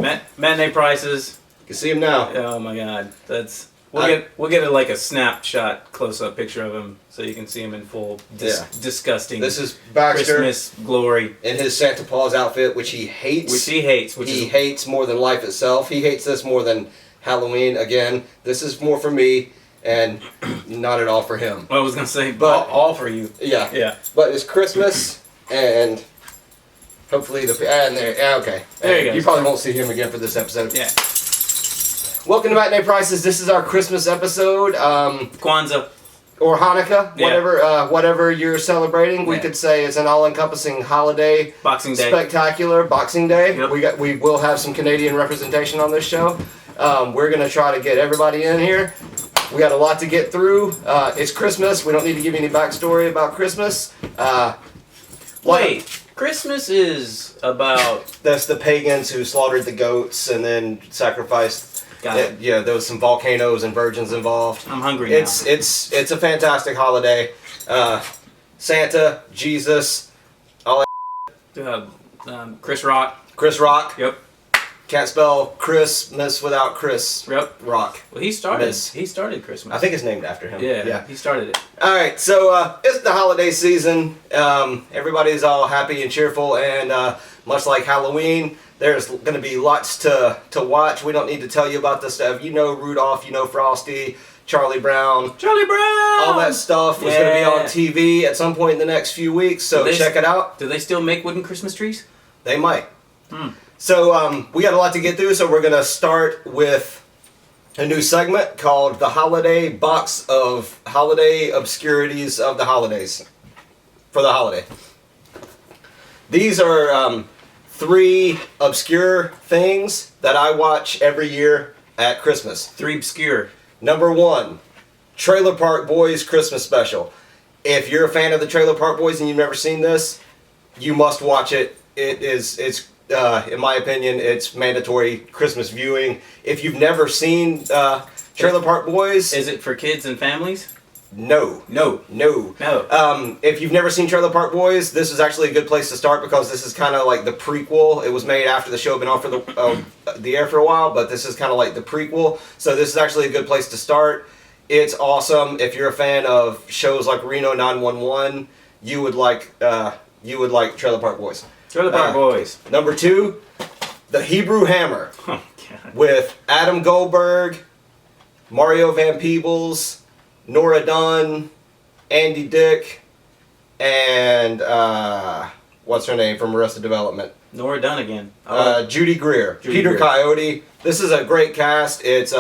Matinee prices. You can see him now. Oh my God, we'll get like a snapshot close-up picture of him so you can see him in full disgusting. This is Baxter Christmas glory in his Santa Claus outfit, which he hates. He hates more than life itself. He hates this more than Halloween. Again, this is more for me and not at all for him. I was gonna say, but all for you. Yeah. Yeah. But it's Christmas and. Hopefully okay. There you go. You probably won't see him again for this episode. Yeah. Welcome to Matinee Prices. This is our Christmas episode. Kwanzaa. Or Hanukkah, whatever you're celebrating. We Yeah. could say it's an all-encompassing holiday. Boxing Day. Spectacular Boxing Day. Yep. We will have some Canadian representation on this show. We're gonna try to get everybody in here. We got a lot to get through. It's Christmas. We don't need to give you any backstory about Christmas. Wait. Christmas is about... That's the pagans who slaughtered the goats and then sacrificed. Yeah, there was some volcanoes and virgins involved. I'm hungry now. It's a fantastic holiday. Santa, Jesus, all that. Chris Rock. Chris Rock. Yep. Can't spell Christmas without Chris. Yep. Rock. Well, he started Christmas. I think it's named after him. Yeah. He started it. All right, so it's the holiday season. Everybody's all happy and cheerful, and much like Halloween, there's going to be lots to watch. We don't need to tell you about this stuff. You know Rudolph, you know Frosty, Charlie Brown. All that stuff was going to be on TV at some point in the next few weeks, so check it out. Do they still make wooden Christmas trees? They might. So we got a lot to get through, so we're going to start with a new segment called the Holiday Box of Holiday Obscurities of the Holidays. For the holiday. These are 3 obscure things that I watch every year at Christmas. 3 obscure. Number 1, Trailer Park Boys Christmas Special. If you're a fan of the Trailer Park Boys and you've never seen this, you must watch it. It's in my opinion, it's mandatory Christmas viewing. If you've never seen Trailer Park Boys... Is it for kids and families? No. If you've never seen Trailer Park Boys, this is actually a good place to start because this is kind of like the prequel. It was made after the show had been off for the air for a while, but this is kind of like the prequel. So this is actually a good place to start. It's awesome. If you're a fan of shows like Reno 911, you would like Trailer Park Boys. Trailer Park Boys. Number 2, The Hebrew Hammer. Oh, God. With Adam Goldberg, Mario Van Peebles, Nora Dunn, Andy Dick, and what's her name from Arrested Development? Nora Dunn again. Judy Greer. Peter Coyote. This is a great cast. It's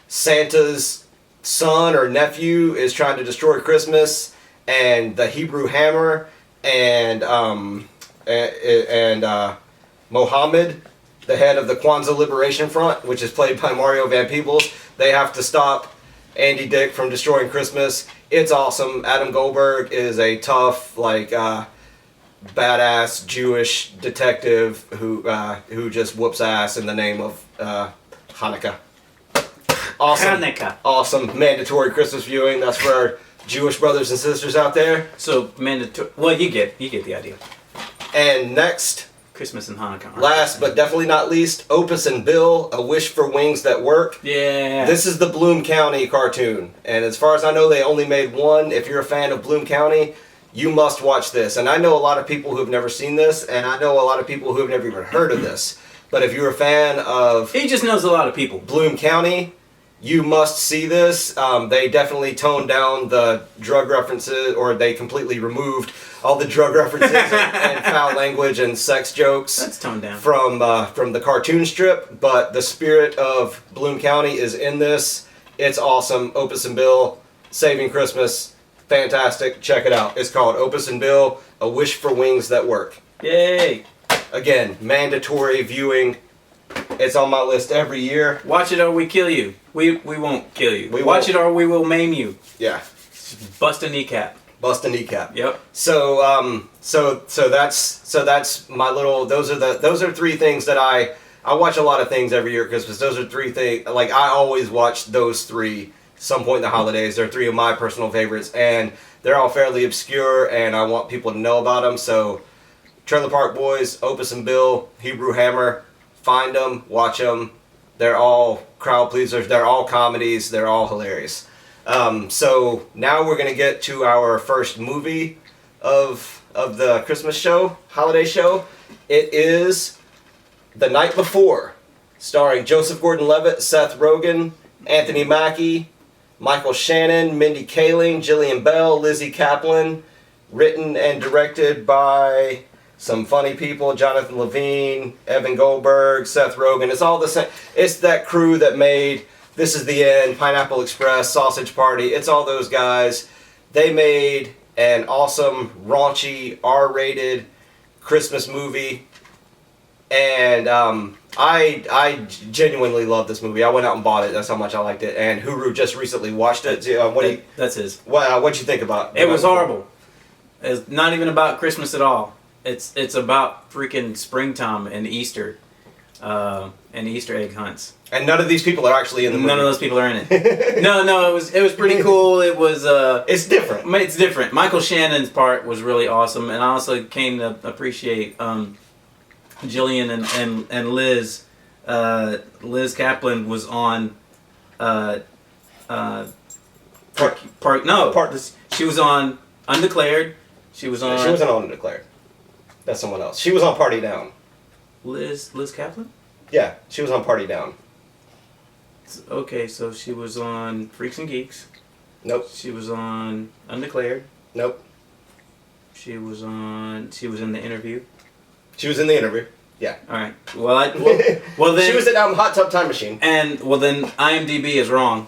Santa's son or nephew is trying to destroy Christmas, and the Hebrew Hammer and Mohammed, the head of the Kwanzaa Liberation Front, which is played by Mario Van Peebles. They have to stop Andy Dick from destroying Christmas. It's awesome. Adam Goldberg is a tough, badass Jewish detective who just whoops ass in the name of Hanukkah. Awesome. Hanukkah. Awesome. Mandatory Christmas viewing. That's for our Jewish brothers and sisters out there. So mandatory. Well, you get the idea. And next, Christmas and Hanukkah. Last but definitely not least, Opus and Bill, A Wish for Wings That Work. Yeah. This is the Bloom County cartoon. And as far as I know, they only made one. If you're a fan of Bloom County, you must watch this. And I know a lot of people who have never seen this, and I know a lot of people who have never even heard of this. But if you're a fan of... He just knows a lot of people. Bloom County, you must see this. They definitely toned down the drug references, or they completely removed all the drug references and foul language and sex jokes. That's toned down. From the cartoon strip, but the spirit of Bloom County is in this. It's awesome. Opus and Bill, Saving Christmas, fantastic. Check it out. It's called Opus and Bill, A Wish for Wings That Work. Yay! Again, mandatory viewing. It's on my list every year. Watch it or we kill you. We won't kill you. Watch it or we will maim you. Yeah. Bust a kneecap. Bust a kneecap. Yep. So that's my little. Those are 3 things that I watch a lot of things every year at Christmas. Those are 3 things. Like I always watch those 3 some point in the holidays. They're 3 of my personal favorites, and they're all fairly obscure, and I want people to know about them. So, Trailer Park Boys, Opus and Bill, Hebrew Hammer, Find them, watch them. They're all crowd pleasers. They're all comedies. They're all hilarious. So now we're gonna get to our first movie of the Christmas show, holiday show. It is The Night Before, starring Joseph Gordon-Levitt, Seth Rogen, Anthony Mackie, Michael Shannon, Mindy Kaling, Jillian Bell, Lizzie Kaplan. Written and directed by some funny people: Jonathan Levine, Evan Goldberg, Seth Rogen. It's all the same. It's that crew that made This Is the End, Pineapple Express, Sausage Party. It's all those guys. They made an awesome, raunchy, R-rated Christmas movie, and I genuinely love this movie. I went out and bought it. That's how much I liked it. And Huru just recently watched it. That's his. What'd you think about it? It was horrible. It's not even about Christmas at all. It's about freaking springtime and Easter, and Easter egg hunts. And none of these people are actually in the movie. None of those people are in it. No, it was pretty cool. It was. It's different. It's different. Michael Shannon's part was really awesome, and I also came to appreciate Jillian and Liz. Liz Kaplan was on. She was on Undeclared. She wasn't on Undeclared. That's someone else. She was on Party Down. Liz Kaplan? Yeah, she was on Party Down. Okay, so she was on Freaks and Geeks. Nope. She was on Undeclared. Nope. She was in The Interview. She was in The Interview. Yeah. All right. Well then she was in Hot Tub Time Machine. And then IMDb is wrong.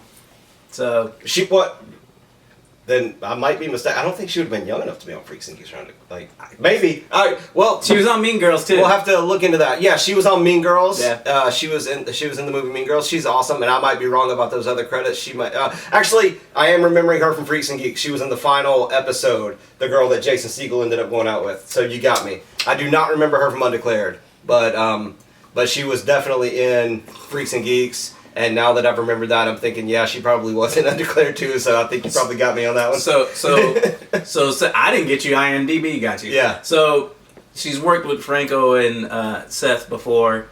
So Then I might be mistaken. I don't think she would have been young enough to be on Freaks and Geeks around it. Like, maybe. All right. Well, she was on Mean Girls too. We'll have to look into that. Yeah, she was on Mean Girls. Yeah. She was in the movie Mean Girls. She's awesome, and I might be wrong about those other credits. She might. Actually, I am remembering her from Freaks and Geeks. She was in the final episode, the girl that Jason Segel ended up going out with. So you got me. I do not remember her from Undeclared, but she was definitely in Freaks and Geeks. And now that I've remembered that, I'm thinking, yeah, she probably was in Undeclared too. So I think you probably got me on that one. So I didn't get you. IMDb got you. Yeah. So she's worked with Franco and Seth before.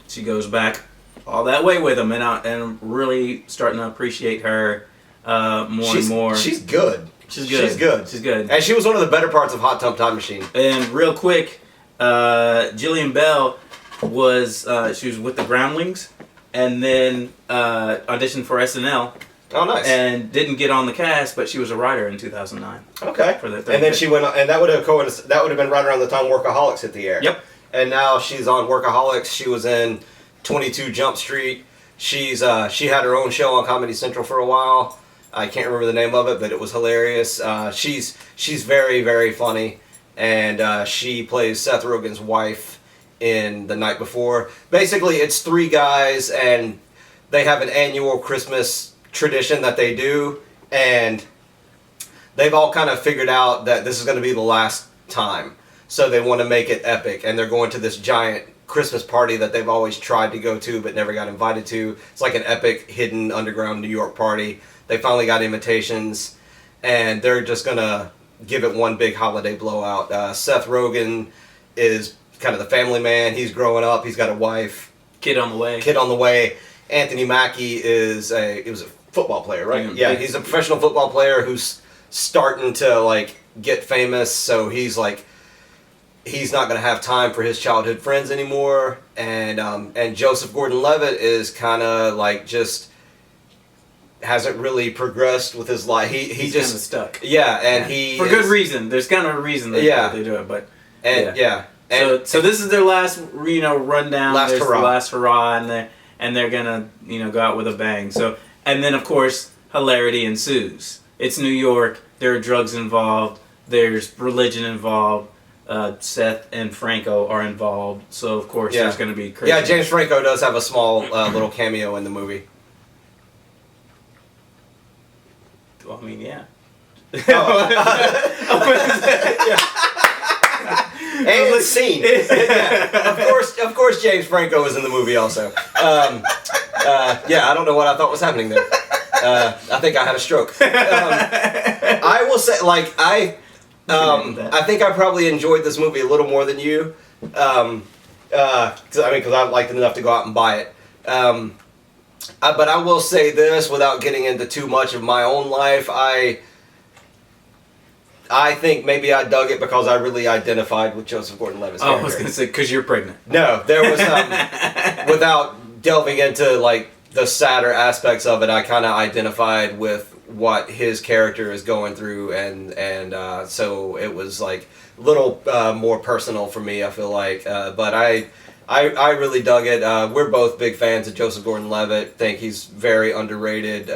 She goes back all that way with them, and I'm really starting to appreciate her more and more. She's good. She's good. She's good. And she was one of the better parts of Hot Tub Time Machine. And real quick, Jillian Bell she was with the Groundlings. And then auditioned for SNL. Oh, nice. And didn't get on the cast, but she was a writer in 2009. Okay. And then she went on, and that would have been right around the time Workaholics hit the air. Yep. And now she's on Workaholics. She was in 22 Jump Street. She had her own show on Comedy Central for a while. I can't remember the name of it, but it was hilarious. She's very, very funny, and she plays Seth Rogen's wife in The Night Before. Basically, it's three guys, and they have an annual Christmas tradition that they do, and they've all kind of figured out that this is going to be the last time, so they want to make it epic, and they're going to this giant Christmas party that they've always tried to go to but never got invited to. It's like an epic hidden underground New York party. They finally got invitations, and they're just going to give it one big holiday blowout. Seth Rogen is kind of the family man. He's growing up. He's got a wife. Kid on the way. Anthony Mackie was a football player, right? Yeah, he's a professional football player who's starting to get famous. So he's not going to have time for his childhood friends anymore. And Joseph Gordon-Levitt is kind of just hasn't really progressed with his life. He's just kind of stuck. Yeah, and he for good reason. There's kind of a reason that they do it, but So this is their last, rundown. Last hurrah. Last hurrah, and they're gonna, go out with a bang. So, and then of course, hilarity ensues. It's New York. There are drugs involved. There's religion involved. Seth and Franco are involved. So of course, there's gonna be crazy. Yeah, James Franco does have a small little cameo in the movie. Well, I mean, yeah. And the scene. Of course, James Franco is in the movie also. I don't know what I thought was happening there. I think I had a stroke. I will say, I think I probably enjoyed this movie a little more than you. Because I liked it enough to go out and buy it. But I will say this, without getting into too much of my own life, I think maybe I dug it because I really identified with Joseph Gordon-Levitt's character. I was going to say, because you're pregnant. No, there was, without delving into, like, the sadder aspects of it, I kind of identified with what his character is going through, and so it was, like, a little more personal for me, I feel like. But I really dug it. We're both big fans of Joseph Gordon-Levitt. Think he's very underrated.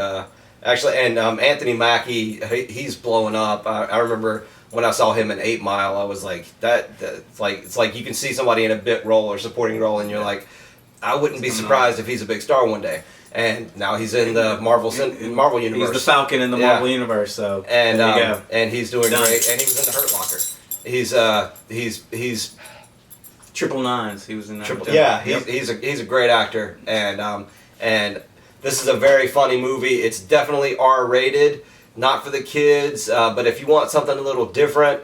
Actually, and Anthony Mackie, he's blowing up. I remember when I saw him in 8 Mile, I was like, it's like you can see somebody in a bit role or supporting role, and you're like, I wouldn't be surprised if he's a big star one day. And now he's in the Marvel universe. He's the Falcon in the Marvel universe. So and there you go. And he's doing great. And he was in the Hurt Locker. He's Triple Nines. He was in that. Yeah, he's a great actor, and this is a very funny movie. It's definitely R-rated, not for the kids, but if you want something a little different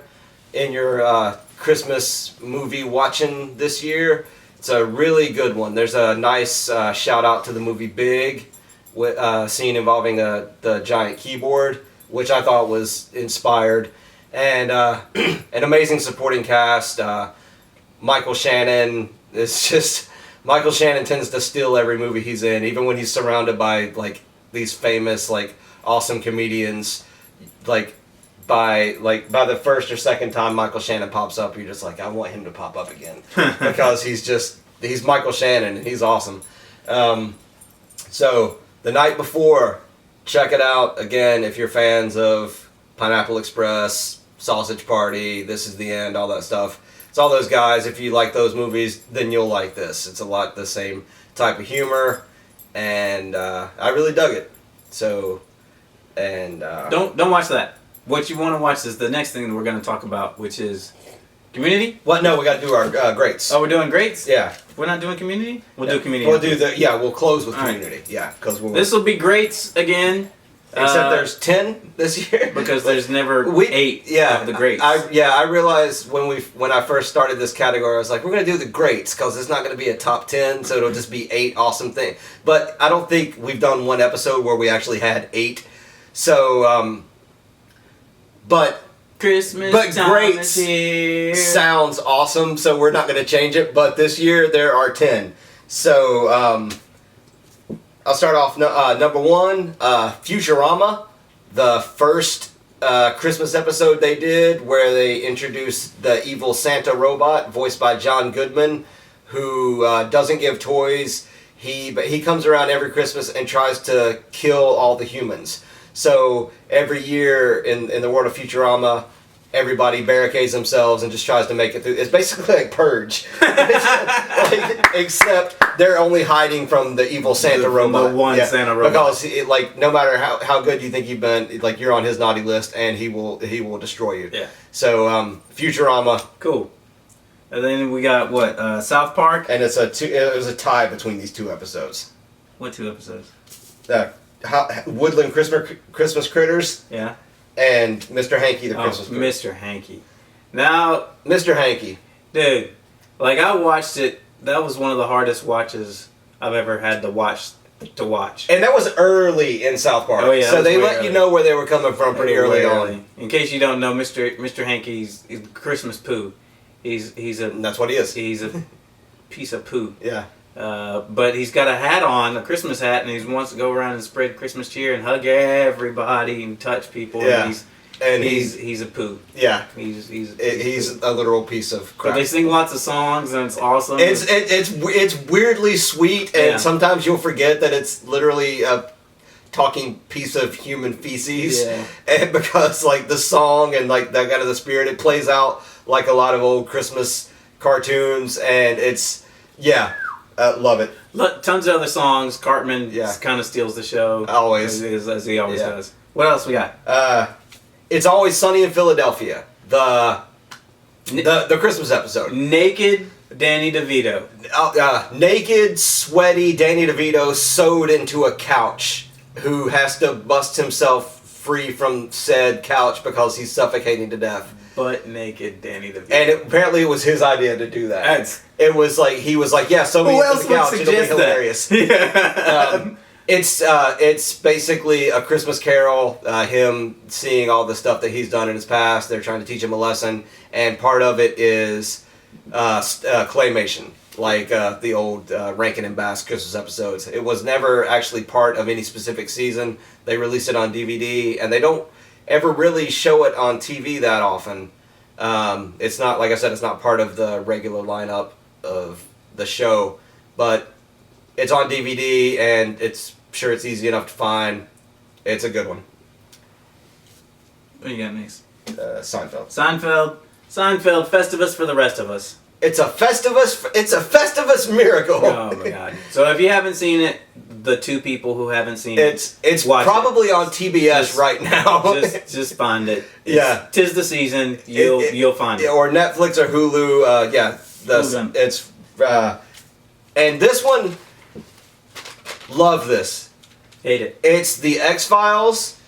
in your Christmas movie watching this year, it's a really good one. There's a nice shout out to the movie Big, with scene involving the giant keyboard, which I thought was inspired, and an amazing supporting cast. Michael Shannon tends to steal every movie he's in, even when he's surrounded by like these famous, like awesome comedians. Like by the first or second time Michael Shannon pops up, you're just like, I want him to pop up again because he's Michael Shannon and he's awesome. So The Night Before, check it out again if you're fans of Pineapple Express, Sausage Party, This Is the End, all that stuff. It's all those guys. If you like those movies, then you'll like this. It's a lot the same type of humor, and I really dug it. So, and don't watch that. What you want to watch is the next thing that we're going to talk about, which is Community. What? No, we got to do our greats. Oh, we're doing greats. Yeah, we're not doing Community. We'll do Community. We'll do we'll close with Community. Right. Yeah, because this will be greats again. Except there's 10 this year because there's never 8 of the greats. I realized when I first started this category, I was like, we're gonna do the greats because it's not gonna be a top 10, so it'll just be 8 awesome things. But I don't think we've done one episode where we actually had 8. So, but Christmas time greats is here. Sounds awesome, so we're not gonna change it. But this year there are 10. So. I'll start off number 1, Futurama, the first Christmas episode they did where they introduced the evil Santa robot voiced by John Goodman, who doesn't give toys. He comes around every Christmas and tries to kill all the humans. So every year in the world of Futurama, everybody barricades themselves and just tries to make it through. It's basically like Purge. Except they're only hiding from the evil Santa robot. The one Santa robot. Because no matter how good you think you've been, like you're on his naughty list and he will destroy you. Yeah. So Futurama. Cool. And then we got what? South Park. And it was a tie between these 2 episodes. What 2 episodes? Woodland Christmas Critters. Yeah. And Mr. Hanky the Christmas Critter. Mr. Hanky. Now, Mr. Hanky. Dude, like I watched it. That was one of the hardest watches I've ever had to watch. And that was early in South Park. Oh yeah. So they let you know where they were coming from pretty early on. In case you don't know, Mr. Hanky's Christmas poo. And that's what he is. He's a piece of poo. Yeah. But he's got a hat on, a Christmas hat, and he wants to go around and spread Christmas cheer and hug everybody and touch people. Yeah. And he's a poo. Yeah. He's a literal piece of crap. But they sing lots of songs and it's awesome. It's weirdly sweet, and sometimes you'll forget that it's literally a talking piece of human feces. Yeah. And because like the song and like that kind of the spirit, it plays out like a lot of old Christmas cartoons, and it's love it. Tons of other songs. Cartman kind of steals the show. Always. As he always does. What else we got? It's Always Sunny in Philadelphia. The Christmas episode. Naked Danny DeVito. Naked, sweaty Danny DeVito sewed into a couch, who has to bust himself free from said couch because he's suffocating to death. butt naked Danny DeVito. And apparently it was his idea to do that. It was like, he was like, yeah, so who many else to the couch, would it'll be suggest hilarious. that? Yeah. It's basically A Christmas Carol, him seeing all the stuff that he's done in his past. They're trying to teach him a lesson, and part of it is claymation, like the old Rankin and Bass Christmas episodes. It was never actually part of any specific season. They released it on DVD, and they don't ever really show it on TV that often. It's not, like I said, it's not part of the regular lineup of the show, but it's on DVD, and it's easy enough to find. It's a good one. What do you got next? Seinfeld. Seinfeld, Festivus for the rest of us. It's a Festivus miracle. Oh my god! So if you haven't seen it, the two people who haven't seen it, it's probably on TBS right now. just find it. Yeah, 'tis the season. You'll find it. Or Netflix or Hulu. It's and this one, love this. Hate it. It's the X-Files,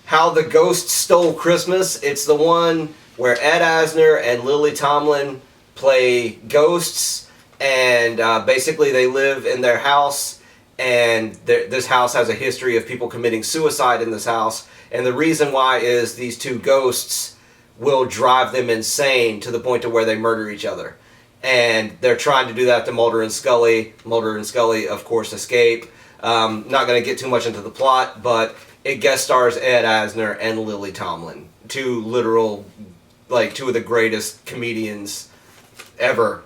How the Ghost Stole Christmas. It's the one where Ed Asner and Lily Tomlin play ghosts, and basically they live in their house, and this house has a history of people committing suicide in this house, and the reason why is these two ghosts will drive them insane to the point to where they murder each other. And they're trying to do that to Mulder and Scully. Mulder and Scully, of course, escape. Not going to get too much into the plot, but it guest stars Ed Asner and Lily Tomlin. Two of the greatest comedians ever,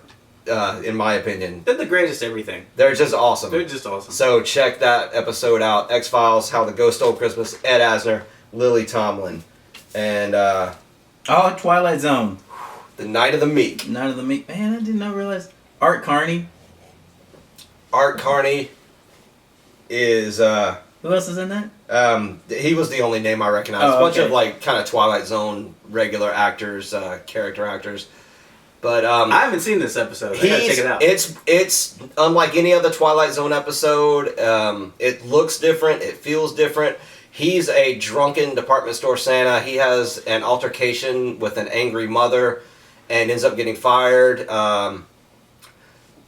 in my opinion. They're the greatest everything. They're just awesome. They're just awesome. So check that episode out. X-Files, How the Ghost Stole Christmas, Ed Asner, Lily Tomlin. And, Twilight Zone. The Night of the Meek. Night of the Meek. Man, I did not realize. Art Carney. Art Carney is, who else is in that? he was the only name I recognized. A bunch of, kind of Twilight Zone regular actors, character actors. But I haven't seen this episode. I gotta check it out. It's unlike any other Twilight Zone episode. It looks different. It feels different. He's a drunken department store Santa. He has an altercation with an angry mother and ends up getting fired.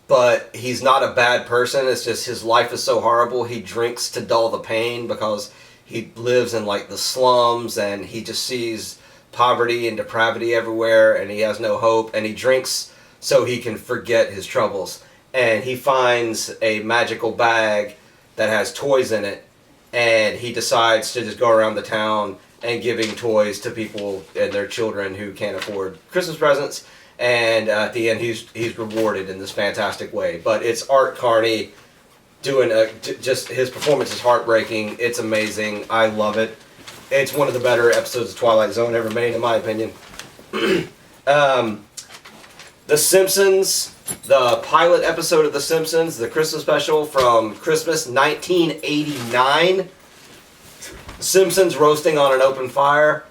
But he's not a bad person. It's just his life is so horrible. He drinks to dull the pain because he lives in the slums, and he just sees poverty and depravity everywhere, and he has no hope, and he drinks so he can forget his troubles. And he finds a magical bag that has toys in it, and he decides to just go around the town and giving toys to people and their children who can't afford Christmas presents. And at the end, he's rewarded in this fantastic way. But it's Art Carney doing just his performance is heartbreaking. It's amazing. I love it. It's one of the better episodes of Twilight Zone ever made, in my opinion. The Simpsons, the pilot episode of The Simpsons, the Christmas special from Christmas 1989. Simpsons roasting on an open fire.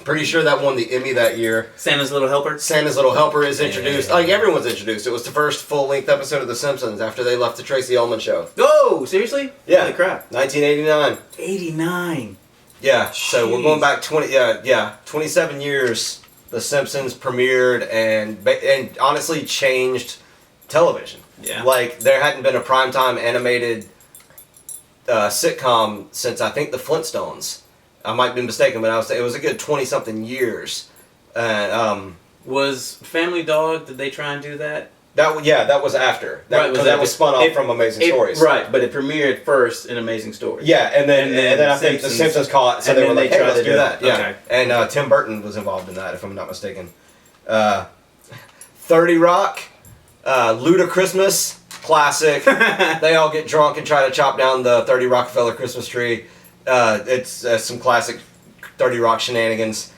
Pretty sure that won the Emmy that year. Santa's Little Helper? Santa's Little Helper is introduced. Everyone's introduced. It was the first full-length episode of The Simpsons after they left the Tracy Ullman show. Oh, seriously? Yeah. Holy crap. 1989. 89. Yeah, so we're going back 27 years. The Simpsons premiered and honestly changed television. Yeah. There hadn't been a primetime animated sitcom since I think the Flintstones. I might be mistaken, but it was a good 20-something years. Was Family Dog? Did they try and do that? That was after. That was spun off from Amazing Stories. Right, but it premiered first in Amazing Stories. Yeah, and then I think the Simpsons caught it, so they were like, hey, let's do that. Yeah. Okay. And Tim Burton was involved in that, if I'm not mistaken. 30 Rock, Ludachristmas, classic. They all get drunk and try to chop down the 30 Rockefeller Christmas tree. It's some classic 30 Rock shenanigans.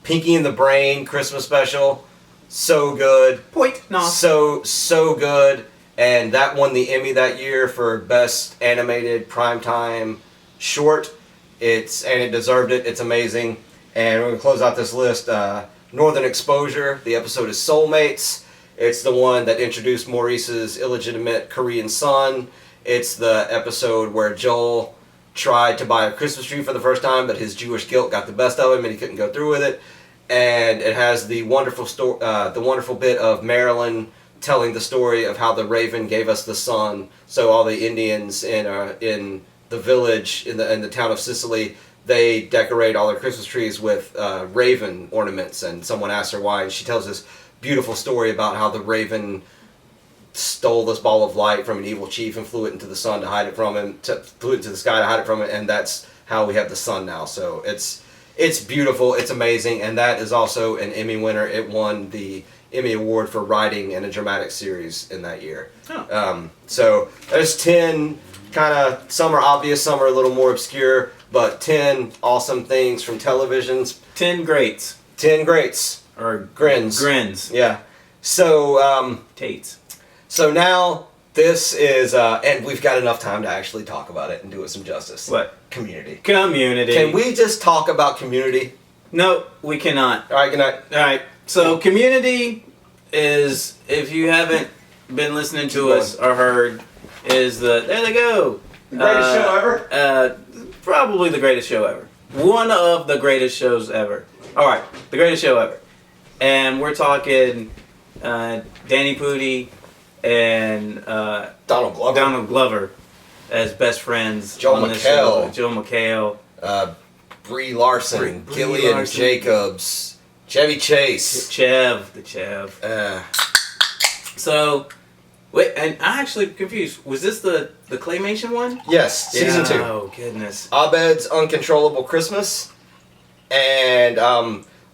Pinky and the Brain Christmas special. So good. So good. And that won the Emmy that year for Best Animated Primetime Short. It deserved it. It's amazing. And we're going to close out this list. Northern Exposure. The episode is Soulmates. It's the one that introduced Maurice's illegitimate Korean son. It's the episode where Joel tried to buy a Christmas tree for the first time, but his Jewish guilt got the best of him and he couldn't go through with it. and it has the wonderful bit of Marilyn telling the story of how the raven gave us the sun. So all the Indians in the village in the town of Sicily, they decorate all their Christmas trees with raven ornaments, and someone asks her why, and she tells this beautiful story about how the raven stole this ball of light from an evil chief and flew it into the sun to hide it from him, flew it into the sky to hide it from him, and that's how we have the sun now. So it's beautiful, it's amazing, and that is also an Emmy winner. It won the Emmy Award for writing in a dramatic series in that year. Oh. So there's 10 kind of, some are obvious, some are a little more obscure, but 10 awesome things from televisions. 10 greats. 10 greats. Or grins. Grins. Yeah. So, Tates. So now this is, and we've got enough time to actually talk about it and do it some justice. What? Community. Community. Can we just talk about Community? No, we cannot. All right, good night. All right. So Community is, if you haven't been listening to us or heard, is there they go. The greatest show ever? Probably the greatest show ever. One of the greatest shows ever. All right, the greatest show ever. And we're talking Danny Pudi and Donald Glover as best friends. Joe on this show. McHale. Joe McHale. Brie Larson. Brie Gillian Larson. Jacobs. Chevy Chase. The Chev. So, wait, and I'm actually confused. Was this the claymation one? Yes, season 2. Oh, goodness. Abed's Uncontrollable Christmas. And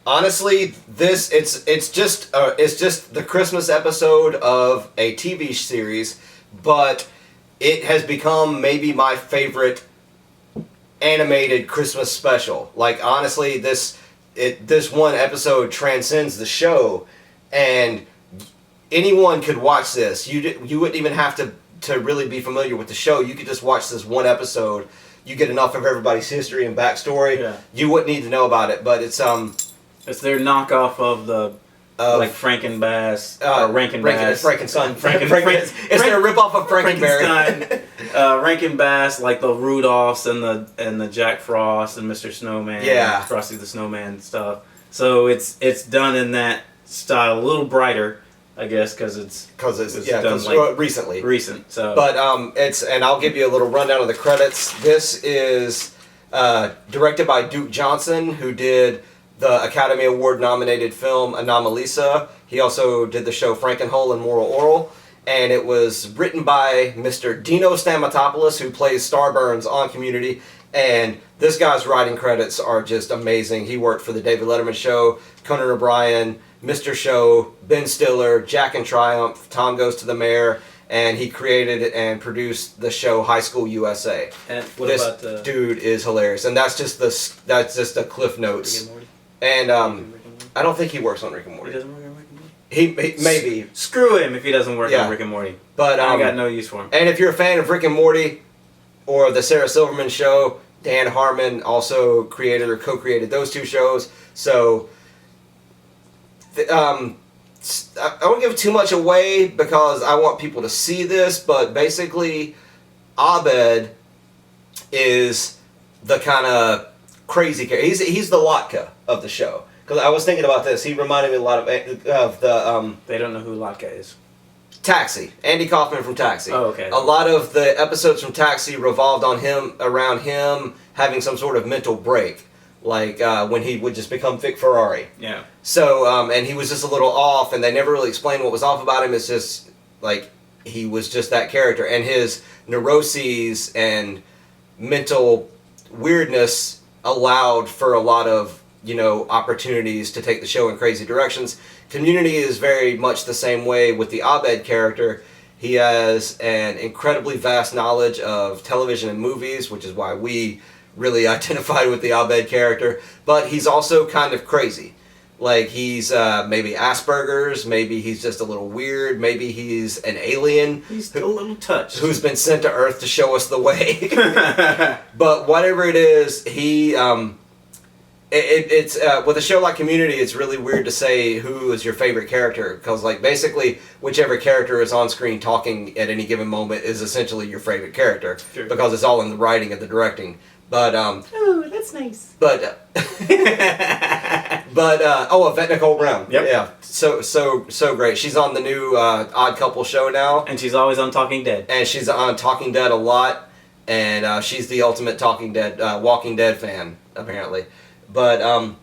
honestly, it's just the Christmas episode of a TV series, but it has become maybe my favorite animated Christmas special. Like, honestly, this one episode transcends the show, and anyone could watch this. You wouldn't even have to really be familiar with the show. You could just watch this one episode. You get enough of everybody's history and backstory. Yeah. You wouldn't need to know about it, but it's their knockoff of the like Frankenbass or Rankin-Bass. Frankenstein. It's their ripoff of Frankenberry. Rankin-Bass, like the Rudolphs and the Jack Frost and Mr. Snowman. Yeah. And Frosty the Snowman stuff. So it's done in that style, a little brighter, I guess, because it's done like recently. Recent. So, but and I'll give you a little rundown of the credits. This is directed by Duke Johnson, who did the Academy Award nominated film Anomalisa. He also did the show Frankenhole and Moral Oral. And it was written by Mr. Dino Stamatopoulos, who plays Starburns on Community. And this guy's writing credits are just amazing. He worked for The David Letterman Show, Conan O'Brien, Mr. Show, Ben Stiller, Jack and Triumph, Tom Goes to the Mayor, and he created and produced the show High School USA. and what This about dude is hilarious, and that's just the cliff Rick notes. and Morty? And Rick and Morty? I don't think he works on Rick and He Morty. doesn't work on Rick and Morty? He maybe, Screw him if he doesn't work Yeah. on Rick and Morty. but I got no use for him. And if you're a fan of Rick and Morty or the Sarah Silverman Show, Dan Harmon also created or co-created those two shows. So I won't give too much away because I want people to see this, but basically Abed is the kind of crazy character. He's the Latka of the show. Because I was thinking about this. He reminded me a lot of the They don't know who Latka is. Taxi. Andy Kaufman from Taxi. Oh, okay. A lot of the episodes from Taxi revolved around him having some sort of mental break. Like when he would just become Vic Ferrari. Yeah. So, and he was just a little off, and they never really explained what was off about him. It's just, like, he was just that character. And his neuroses and mental weirdness allowed for a lot of, opportunities to take the show in crazy directions. Community is very much the same way with the Abed character. He has an incredibly vast knowledge of television and movies, which is why we really identified with the Abed character. But he's also kind of crazy. Like, he's maybe Asperger's, maybe he's just a little weird, maybe he's an alien. He's a little touched. Who's been sent to Earth to show us the way. But whatever it is, he... It's with a show like Community, it's really weird to say who is your favorite character, because like basically whichever character is on screen talking at any given moment is essentially your favorite character. Sure. Because it's all in the writing and the directing. But Oh, that's that's nice. But Yvette Nicole Brown. Yep. Yeah. So great. She's on the new Odd Couple show now. And she's always on Talking Dead. And she's on Talking Dead a lot. And she's the ultimate Walking Dead fan, apparently. But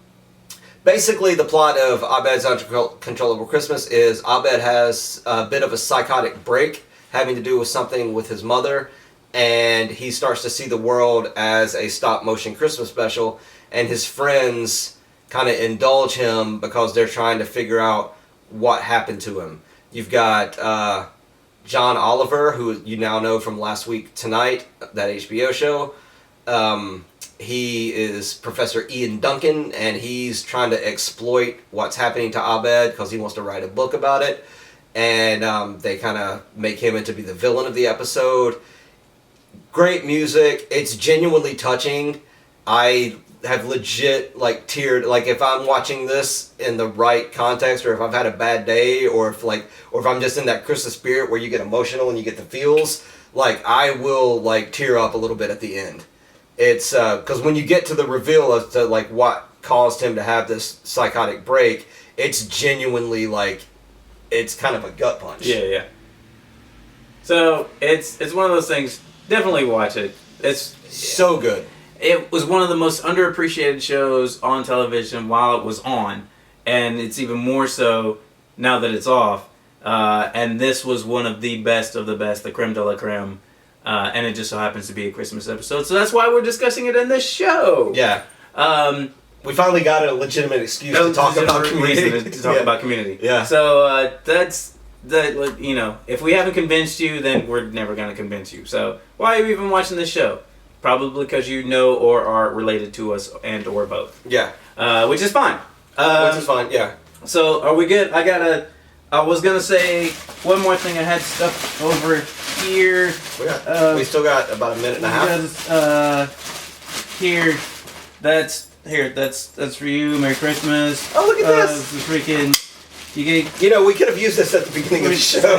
basically the plot of Abed's Uncontrollable Christmas is Abed has a bit of a psychotic break having to do with something with his mother. And he starts to see the world as a stop-motion Christmas special. And his friends kind of indulge him because they're trying to figure out what happened to him. You've got John Oliver, who you now know from Last Week Tonight, that HBO show. He is Professor Ian Duncan, and he's trying to exploit what's happening to Abed because he wants to write a book about it. And they kind of make him into be the villain of the episode. Great music. It's genuinely touching. I have legit teared. Like if I'm watching this in the right context, or if I've had a bad day, or if I'm just in that Christmas spirit where you get emotional and you get the feels, I will tear up a little bit at the end. It's because when you get to the reveal as to what caused him to have this psychotic break, it's genuinely it's kind of a gut punch. Yeah. So it's one of those things. Definitely watch it. It's so good. It was one of the most underappreciated shows on television while it was on, and it's even more so now that it's off. And this was one of the best, the creme de la creme. And it just so happens to be a Christmas episode, so that's why we're discussing it in this show. Yeah. We finally got a legitimate excuse to talk about Community. About Community. Yeah. So that's that. If we haven't convinced you, then we're never going to convince you. So why are you even watching this show? Probably because you know or are related to us, and or both. Yeah. Which is fine. Yeah. So are we good? I was gonna say one more thing. I had stuff over here. We still got about a minute and a half. Here. That's for you. Merry Christmas. Oh, look at this! The freaking. We could have used this at the beginning of the show.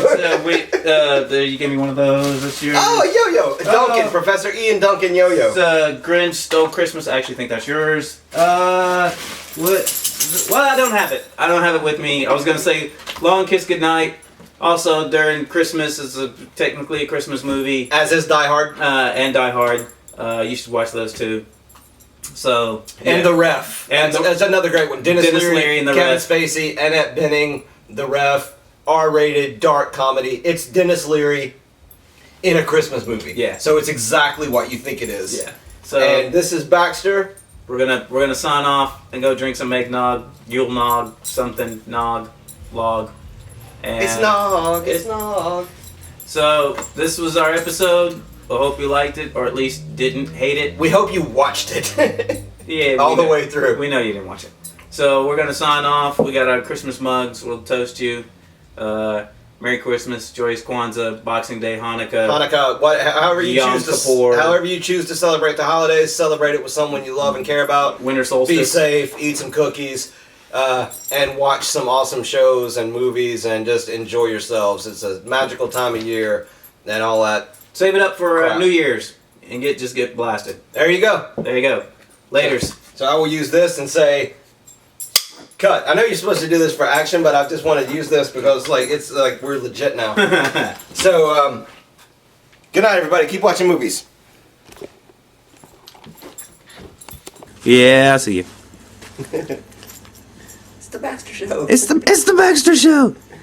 You gave me one of those this year. Oh, a yo-yo! Duncan, Professor Ian Duncan yo-yo. It's Grinch Stole Christmas. I actually think that's yours. What? Well, I don't have it. I don't have it with me. I was going to say Long Kiss Goodnight. Also, during Christmas, it's technically a Christmas movie. As is Die Hard. And Die Hard. You should watch those too. So yeah. And The Ref. And that's another great one. Dennis Leary and The Kevin Ref. Spacey, Annette Bening, The Ref, R-rated, dark comedy. It's Dennis Leary in a Christmas movie. Yeah. So it's exactly what you think it is. Yeah. So and this is Baxter. We're gonna sign off and go drink some eggnog, Yule nog, something nog, log. And It's nog. So this was our episode. I hope you liked it, or at least didn't hate it. We hope you watched it. Yeah, all the way through. We know you didn't watch it. So we're gonna sign off. We got our Christmas mugs. We'll toast you. Merry Christmas, Joyous Kwanzaa, Boxing Day, Hanukkah. However you choose to celebrate the holidays, celebrate it with someone you love and care about. Winter solstice. Be safe, eat some cookies, and watch some awesome shows and movies, and just enjoy yourselves. It's a magical time of year, and all that. Save it up for New Year's and get blasted. There you go. There you go. Laters. So I will use this and say, cut. I know you're supposed to do this for action, but I just want to use this because it's we're legit now. So good night, everybody. Keep watching movies. Yeah, I'll see you. It's the Baxter Show. It's the Baxter Show.